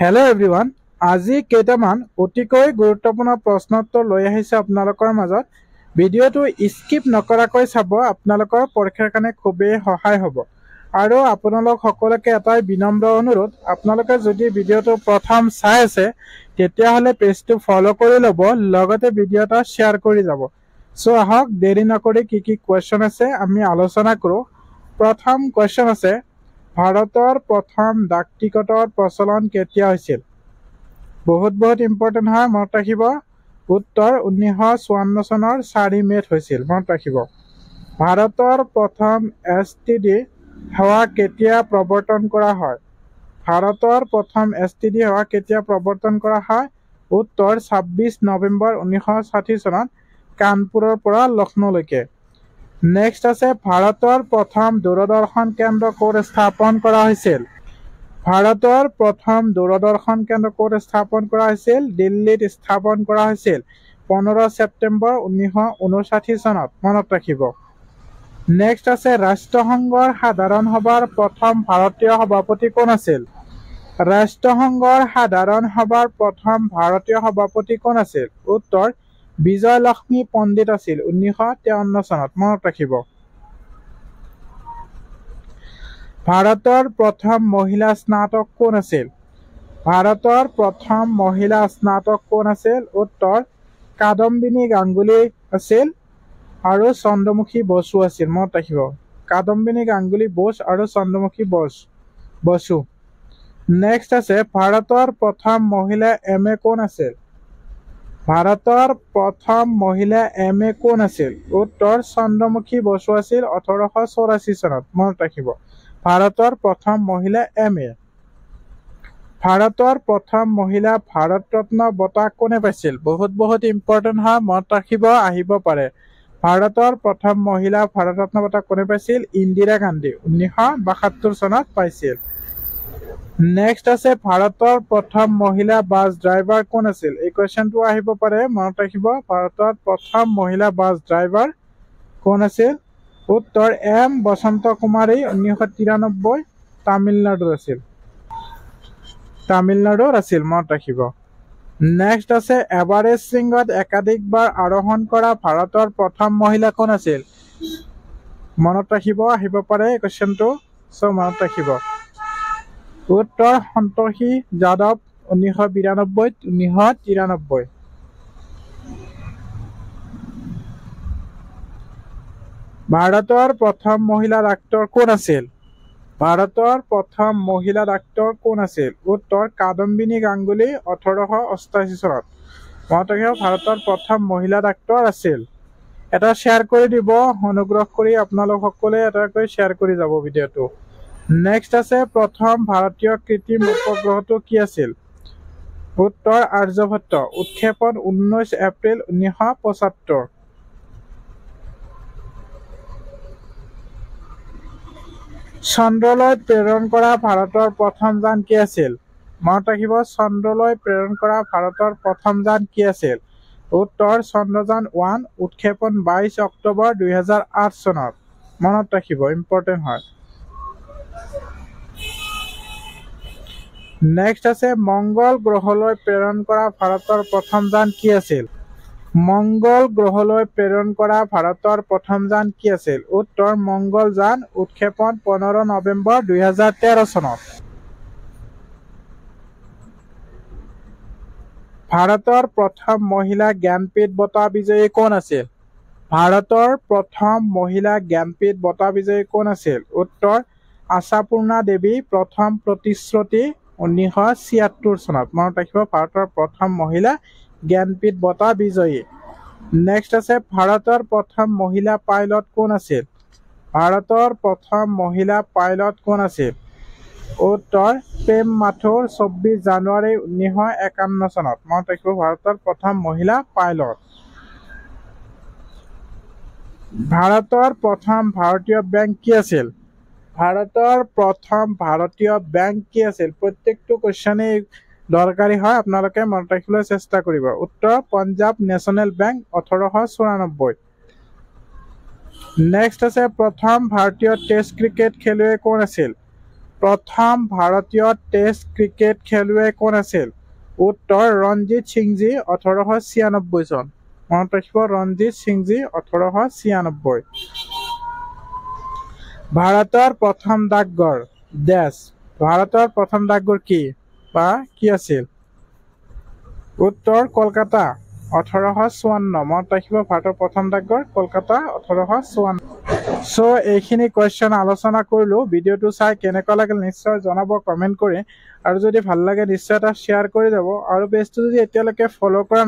Hello' everyone. আজি কেইটামান অতিকৈ গুৰুত্বপূৰ্ণ প্ৰশ্নোত্তৰ লৈ আহিছে আপোনালোকৰ মাজত। ভিডিঅ'টো স্কিপ নকৰাকৈ চাব, আপোনালোকৰ পৰীক্ষাৰ কাৰণে খুবেই সহায় হ'ব। আৰু আপোনালোক সকলোকে এটাই বিনম্ৰ অনুৰোধ, আপোনালোকে যদি ভিডিঅ'টো প্ৰথম চাই আছে তেতিয়াহ'লে পেজটো ফ'ল' কৰি ল'ব, লগতে ভিডিঅ' এটা শ্বেয়াৰ কৰি যাব। চ' আহক দেৰি নকৰি কি কুৱেশ্যন আছে আমি আলোচনা কৰোঁ। প্ৰথম কুৱেশ্যন আছে, ভাৰতৰ প্ৰথম ডাক টিকটৰ প্ৰচলন কেতিয়া হৈছিল? বহুত ইম্পৰ্টেণ্ট হয়, মনত ৰাখিব। উত্তৰ 1954 চনৰ 4 মে'ত হৈছিল, মনত ৰাখিব। ভাৰতৰ প্ৰথম STD সেৱা কেতিয়া প্ৰৱৰ্তন কৰা হয়? ভাৰতৰ প্ৰথম STD সেৱা কেতিয়া প্ৰৱৰ্তন কৰা হয়? উত্তৰ 26 নৱেম্বৰ 1960 চনত কানপুৰৰ পৰা লক্ষ্ণৌলৈকে। নেক্সট আছে, ভাৰতৰ প্ৰথম দূৰদৰ্শন কেন্দ্ৰ ক'ত স্থাপন কৰা হৈছিল? ভাৰতৰ প্ৰথম দূৰদৰ্শন কেন্দ্ৰ ক'ত স্থাপন কৰা হৈছিল? দিল্লীত স্থাপন কৰা হৈছিল 15 ছেপ্টেম্বৰ 1959 চনত, মনত ৰাখিব। নেক্সট আছে, ৰাষ্ট্ৰসংঘৰ সাধাৰণ সভাৰ প্ৰথম ভাৰতীয় সভাপতি কোন আছিল? ৰাষ্ট্ৰসংঘৰ সাধাৰণ সভাৰ প্ৰথম ভাৰতীয় সভাপতি কোন আছিল? উত্তৰ বিজয়লক্ষ্মী পণ্ডিত আছিল 1953 চনত, মনত ৰাখিব। ভাৰতৰ প্ৰথম মহিলা স্নাতক কোন আছিল? ভাৰতৰ প্ৰথম মহিলা স্নাতক কোন আছিল? উত্তৰ কাদম্বিনী গাংগুলী আছিল আৰু চন্দ্ৰমুখী বসু আছিল, মনত ৰাখিব। কাদম্বিনী গাংগুলী বোস আৰু চন্দ্ৰমুখী বসু। নেক্সট আছে, ভাৰতৰ প্ৰথম মহিলা MA কোন আছিল? ভাৰতৰ প্ৰথম মহিলা MA কোন আছিল? উত্তৰ চন্দ্ৰমুখী বসু আছিল 1884 চনত, মনত ৰাখিব। ভাৰতৰ প্ৰথম মহিলা MA। ভাৰতৰ প্ৰথম মহিলা ভাৰত ৰত্ন বঁটা কোনে পাইছিল? বহুত ইম্পৰ্টেণ্ট হয়, মনত ৰাখিব, আহিব পাৰে। ভাৰতৰ প্ৰথম মহিলা ভাৰত ৰত্ন বঁটা কোনে পাইছিল? ইন্দিৰা গান্ধী 1972 চনত পাইছিল। নেক্সট আছে, ভাৰতৰ প্ৰথম মহিলা বাছ ড্ৰাইভাৰ কোন আছিল? এই কুৱেশ্যনটো আহিব পাৰে, মনত ৰাখিব। ভাৰতৰ প্ৰথম মহিলা বাছ ড্ৰাইভাৰ কোন আছিল? উত্তৰ M বসন্ত কুমাৰী 1993 তামিলনাডুৰ আছিল, মনত ৰাখিব। নেক্সট আছে, এভাৰেষ্ট শৃংগত একাধিকবাৰ আৰোহণ কৰা ভাৰতৰ প্ৰথম মহিলা কোন আছিল? মনত ৰাখিব, আহিব পাৰে এই কুৱেশ্যনটো, চ' মনত ৰাখিব। উত্তৰ সন্তোষী যাদৱ 1993। ভাৰতৰ প্ৰথম মহিলা ডাক্তৰ কোন আছিল? ভাৰতৰ প্ৰথম মহিলা ডাক্তৰ কোন আছিল? উত্তৰ কাদম্বিনী গাংগুলী 1888 চনত, মনত ৰাখিব। ভাৰতৰ প্ৰথম মহিলা ডাক্তৰ আছিল। এটা শ্বেয়াৰ কৰি দিব, অনুগ্ৰহ কৰি আপোনালোক সকলোৱে এটাকৈ শ্বেয়াৰ কৰি যাব ভিডিঅ'টো। নেক্সট আছে, প্ৰথম ভাৰতীয় কৃত্ৰিম উপগ্ৰহটো কি আছিল? উত্তৰ আৰ্যভট্ট। উৎক্ষেপণ 19 এপ্ৰিল 1975। চন্দ্ৰলৈ প্ৰেৰণ কৰা ভাৰতৰ প্ৰথম যান কি আছিল? মনত ৰাখিব, চন্দ্ৰলৈ প্ৰেৰণ কৰা ভাৰতৰ প্ৰথম যান কি আছিল? উত্তৰ চন্দ্ৰযান 1, উৎক্ষেপণ 22 অক্টোবৰ 2008 চনত, মনত ৰাখিব, ইম্পৰ্টেণ্ট হয়। নেক্সট আছে, মংগল গ্ৰহলৈ প্ৰেৰণ কৰা ভাৰতৰ প্ৰথম যান কি আছিল? মংগল গ্ৰহলৈ প্ৰেৰণ কৰা ভাৰতৰ প্ৰথম যান কি আছিল? উত্তৰ মংগল যান, উৎক্ষেপণ 15 নৱেম্বৰ 2013 চনত। ভাৰতৰ প্ৰথম মহিলা জ্ঞানপীঠ বঁটা বিজয়ী কোন আছিল? ভাৰতৰ প্ৰথম মহিলা জ্ঞানপীঠ বঁটা বিজয়ী কোন আছিল? উত্তৰ আশাপূৰ্ণা দেৱী, প্ৰথম প্ৰতিশ্ৰুতি 1976 চনত, মনত ৰাখিব। ভাৰতৰ প্ৰথম মহিলা জ্ঞানপীঠ বঁটা বিজয়ী। নেক্সট আছে, ভাৰতৰ প্ৰথম মহিলা পাইলট কোন আছিল? ভাৰতৰ প্ৰথম মহিলা পাইলট কোন আছিল? উত্তৰ প্ৰেম মাথুৰ, 24 জানুৱাৰী 1951 চনত, মনত ৰাখিব। ভাৰতৰ প্ৰথম মহিলা পাইলট। ভাৰতৰ প্ৰথম ভাৰতীয় বেংক কি আছিল? ভাৰতৰ প্ৰথম ভাৰতীয় বেংক কি আছিল? প্ৰত্যেকটো কুৱেশ্যনেই দৰকাৰী হয়, আপোনালোকে মনত ৰাখিবলৈ চেষ্টা কৰিব। উত্তৰ পঞ্জাৱ নেশ্যনেল বেংক 1894। নেক্সট আছে, প্ৰথম ভাৰতীয় টেষ্ট ক্ৰিকেট খেলুৱৈ কোন আছিল? প্ৰথম ভাৰতীয় টেষ্ট ক্ৰিকেট খেলুৱৈ কোন আছিল? উত্তৰ ৰঞ্জিত সিংজী 1896 চন। মনত ৰাখিব ৰঞ্জিত সিংজী 1896। ভাৰতৰ প্ৰথম ডাকঘৰ ডেছ। ভাৰতৰ প্ৰথম ডাকঘৰ কি বা কি আছিল? উত্তৰ কলকাতা 1854। মনত ৰাখিব ভাৰতৰ প্ৰথম ডাকঘৰ কলকাতা 1854। সো এইখিনি কোৱেশ্চন আলোচনা কৰিলো। ভিডিঅ'টো চাই কেনেকুৱা লাগিল নিশ্চয় জনাব কমেন্ট কৰি, আৰু যদি ভাল লাগে নিশ্চয় এটা শ্বেয়াৰ কৰি যাব, আৰু পেজটো যদি এতিয়ালৈকে ফলো কৰা